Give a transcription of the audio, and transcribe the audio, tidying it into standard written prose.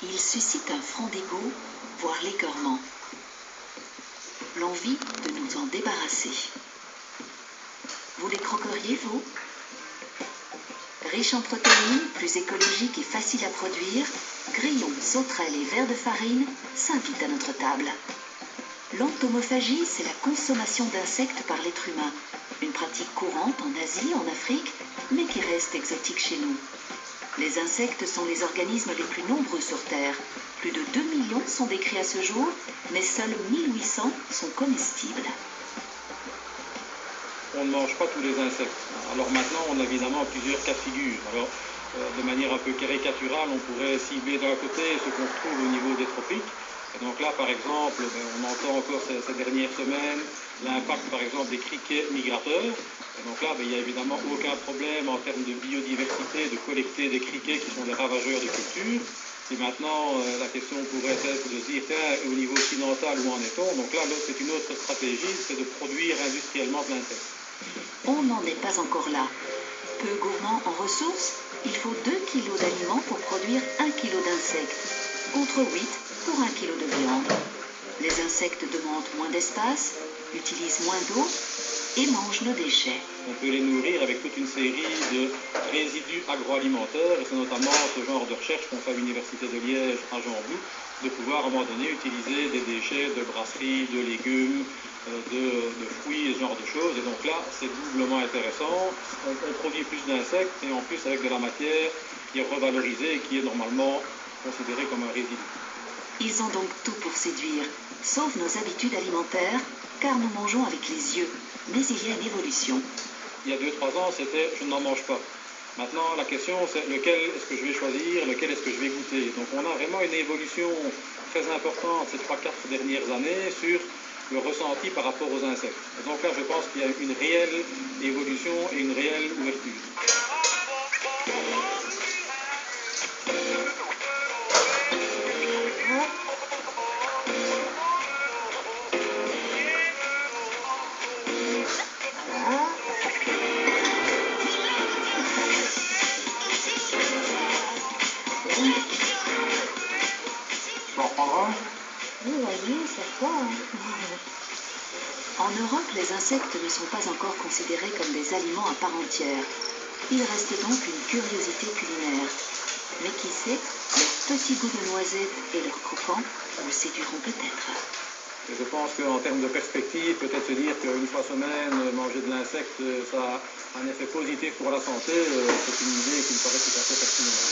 Il suscite un franc dégoût, voire l'écœurement. L'envie de nous en débarrasser. Vous les croqueriez, vous? Riche en protéines, plus écologiques et faciles à produire, grillons, sauterelles et vers de farine s'invitent à notre table. L'entomophagie, c'est la consommation d'insectes par l'être humain. Une pratique courante en Asie, en Afrique, mais qui reste exotique chez nous. Les insectes sont les organismes les plus nombreux sur Terre. Plus de 2 millions sont décrits à ce jour, mais seuls 1800 sont comestibles. On ne mange pas tous les insectes. Alors maintenant, on a évidemment plusieurs cas de figure. Alors, de manière un peu caricaturale, on pourrait cibler d'un côté ce qu'on retrouve au niveau des tropiques. Et donc là, par exemple, on entend encore ces dernières semaines l'impact, par exemple, des criquets migrateurs. Et donc là, il n'y a évidemment aucun problème en termes de biodiversité de collecter des criquets qui sont des ravageurs de culture. Et maintenant, la question pourrait être de se dire, tiens, au niveau occidental, où en est-on? Donc là, c'est une autre stratégie, c'est de produire industriellement de l'insecte. On n'en est pas encore là. Peu gourmand en ressources, il faut 2 kg d'aliments pour produire 1 kg d'insectes, contre 8 pour 1 kg de viande. Les insectes demandent moins d'espace, utilisent moins d'eau et mangent nos déchets. On peut les nourrir avec toute une série de résidus agroalimentaires, et c'est notamment ce genre de recherche qu'on fait à l'Université de Liège à Gembloux, de pouvoir à un moment donné utiliser des déchets de brasserie, de légumes, de fruits et ce genre de choses. Et donc là, c'est doublement intéressant. On produit plus d'insectes et en plus avec de la matière qui est revalorisée et qui est normalement considérée comme un résidu. Ils ont donc tout pour séduire, sauf nos habitudes alimentaires, car nous mangeons avec les yeux. Mais il y a une évolution. Il y a 2-3 ans, c'était « je n'en mange pas ». Maintenant, la question, c'est lequel est-ce que je vais choisir, lequel est-ce que je vais goûter. Donc on a vraiment une évolution très importante ces 3-4 dernières années sur le ressenti par rapport aux insectes. Et donc là, je pense qu'il y a une réelle évolution et une réelle ouverture. Oui, vas-y, c'est quoi, hein? En Europe, les insectes ne sont pas encore considérés comme des aliments à part entière. Il reste donc une curiosité culinaire. Mais qui sait, leur petit goût de noisette et leur croquant vous séduiront peut-être. Et je pense qu'en termes de perspective, peut-être se dire qu'une fois semaine, manger de l'insecte, ça a un effet positif pour la santé, c'est une idée qui me paraît tout à fait pertinente.